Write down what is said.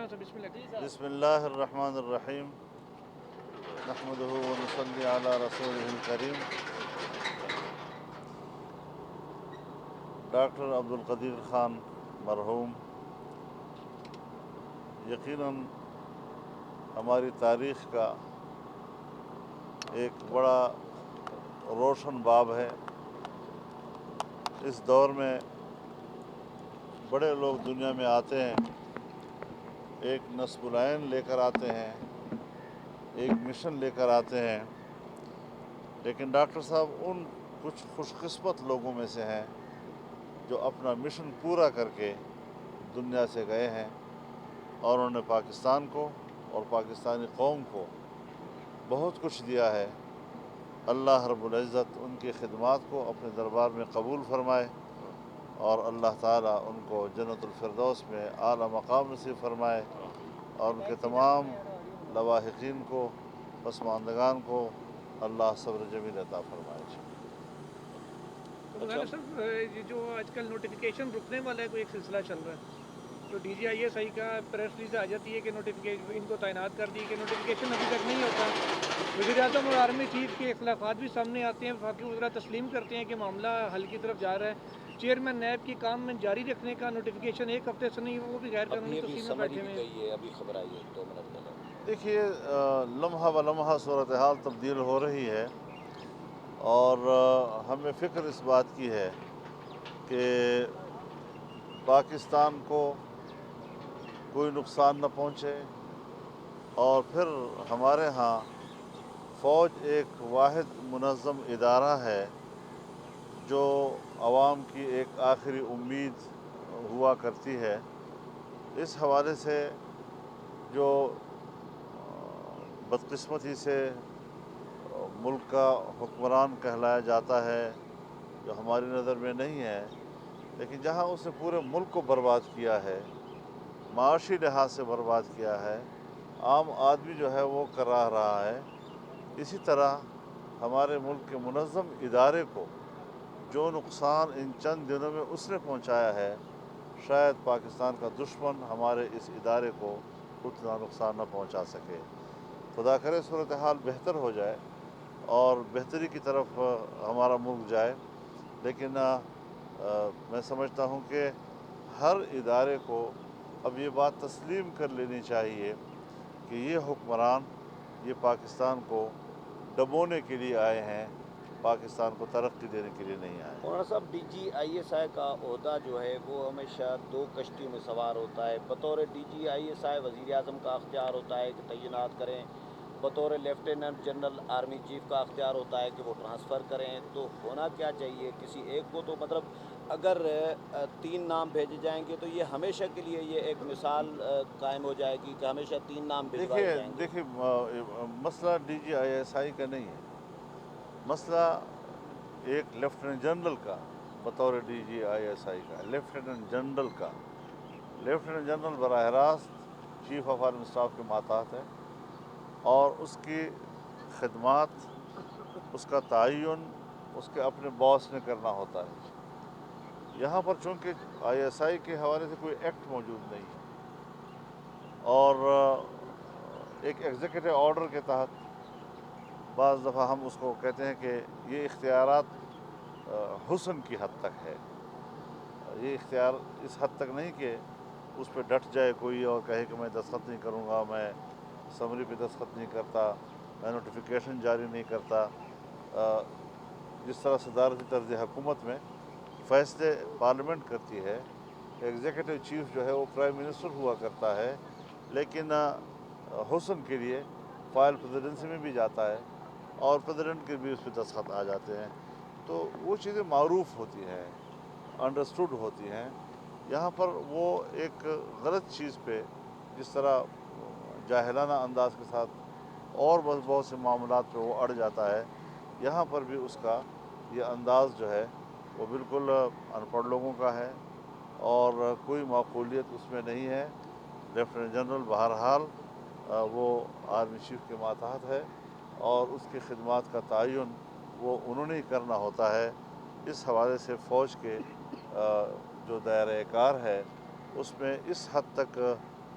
عمران صاحب بسم اللہ. بسم اللہ الرحمن الرحیم نحمدہ ونصلی علی رسولہ الکریم. ڈاکٹر عبدالقدیر خان مرحوم یقیناً ہماری تاریخ کا ایک بڑا روشن باب ہے. اس دور میں بڑے لوگ دنیا میں آتے ہیں، ایک نصب العین لے کر آتے ہیں، ایک مشن لے کر آتے ہیں، لیکن ڈاکٹر صاحب ان کچھ خوش قسمت لوگوں میں سے ہیں جو اپنا مشن پورا کر کے دنیا سے گئے ہیں، اور انہوں نے پاکستان کو اور پاکستانی قوم کو بہت کچھ دیا ہے. اللہ رب العزت ان کی خدمات کو اپنے دربار میں قبول فرمائے، اور اللہ تعالیٰ ان کو جنت الفردوس میں اعلیٰ مقام نصیب فرمائے، اور ان کے تمام لواحقین کو، پسماندگان کو اللہ صبر جمیل عطا فرمائے. تو مولانا صاحب یہ جو آج کل نوٹیفیکیشن رکنے والا ہے، کوئی ایک سلسلہ چل رہا ہے، تو D G I S I کا پریس ریلیز آ جاتی ہے کہ نوٹیفیکیشن ان کو تعینات کر دی کہ نوٹیفیکیشن ابھی تک نہیں ہوتا. وزیر اعظم اور آرمی چیف کے اختلافات بھی سامنے آتے ہیں، وفاقی وزراء تسلیم کرتے ہیں کہ معاملہ حل کی طرف جا رہا ہے. چیئرمین نیب کی کام میں جاری رکھنے کا نوٹیفیکیشن ایک ہفتے سے نہیں، وہ بھی غیر قانونی توسیع میں بیٹھے ہوئے ہیں. ابھی خبر آئی ہے 2 منٹ پہلے. دیکھیے، لمحہ بلمحہ صورتحال تبدیل ہو رہی ہے، اور ہمیں فکر اس بات کی ہے کہ پاکستان کو کوئی نقصان نہ پہنچے، اور پھر ہمارے ہاں فوج ایک واحد منظم ادارہ ہے جو عوام کی ایک آخری امید ہوا کرتی ہے. اس حوالے سے جو بدقسمتی سے ملک کا حکمران کہلایا جاتا ہے، جو ہماری نظر میں نہیں ہے، لیکن جہاں اس نے پورے ملک کو برباد کیا ہے، معاشی لحاظ سے برباد کیا ہے، عام آدمی جو ہے وہ کرا رہا ہے، اسی طرح ہمارے ملک کے منظم ادارے کو جو نقصان ان چند دنوں میں اس نے پہنچایا ہے، شاید پاکستان کا دشمن ہمارے اس ادارے کو اتنا نقصان نہ پہنچا سکے. خدا کرے صورتحال بہتر ہو جائے اور بہتری کی طرف ہمارا ملک جائے، لیکن میں سمجھتا ہوں کہ ہر ادارے کو اب یہ بات تسلیم کر لینی چاہیے کہ یہ حکمران یہ پاکستان کو ڈبونے کے لیے آئے ہیں، پاکستان کو ترقی دینے کے لیے نہیں آئے. مولانا صاحب، D G I S I کا عہدہ جو ہے وہ ہمیشہ 2 کشتیوں میں سوار ہوتا ہے. بطور D G I S I وزیر اعظم کا اختیار ہوتا ہے کہ تعینات کریں، بطور لیفٹیننٹ جنرل آرمی چیف کا اختیار ہوتا ہے کہ وہ ٹرانسفر کریں. تو ہونا کیا چاہیے کسی ایک کو؟ تو مطلب اگر 3 نام بھیجے جائیں گے تو یہ ہمیشہ کے لیے یہ ایک مثال قائم ہو جائے گی کہ ہمیشہ 3 نام بھجوائے جائیں گے. دیکھیے مسئلہ D G I S I کا نہیں ہے، مسئلہ ایک لیفٹیننٹ جنرل کا بطور D G I S I کا، لیفٹیننٹ جنرل کا. لیفٹیننٹ جنرل براہ راست چیف آف آرمی اسٹاف کے ماتحت ہے، اور اس کی خدمات، اس کا تعین اس کے اپنے باس نے کرنا ہوتا ہے. یہاں پر چونکہ آئی ایس آئی کے حوالے سے کوئی ایکٹ موجود نہیں ہے، اور ایک ایگزیکٹو آرڈر کے تحت بعض دفعہ ہم اس کو کہتے ہیں کہ یہ اختیارات حسن کی حد تک ہے. یہ اختیار اس حد تک نہیں کہ اس پہ ڈٹ جائے کوئی اور کہے کہ میں دستخط نہیں کروں گا، میں سمری پہ دستخط نہیں کرتا، میں نوٹیفیکیشن جاری نہیں کرتا. جس طرح صدارتی طرز حکومت میں فیصلے پارلیمنٹ کرتی ہے، ایگزیکٹو چیف جو ہے وہ پرائم منسٹر ہوا کرتا ہے، لیکن حسن کے لیے فائل پریزیڈنسی میں بھی جاتا ہے، اور پریزیڈنٹ کے بھی اس پہ دستخط آ جاتے ہیں. تو وہ چیزیں معروف ہوتی ہیں، انڈرسٹوڈ ہوتی ہیں. یہاں پر وہ ایک غلط چیز پہ جس طرح جاہلانہ انداز کے ساتھ اور بہت سے معاملات پہ وہ اڑ جاتا ہے، یہاں پر بھی اس کا یہ انداز جو ہے وہ بالکل ان پڑھ لوگوں کا ہے، اور کوئی معقولیت اس میں نہیں ہے. لیفٹیننٹ جنرل بہرحال وہ آرمی چیف کے ماتحت ہے، اور اس کی خدمات کا تعین وہ انہوں نے ہی کرنا ہوتا ہے. اس حوالے سے فوج کے جو دائرۂ کار ہے اس میں اس حد تک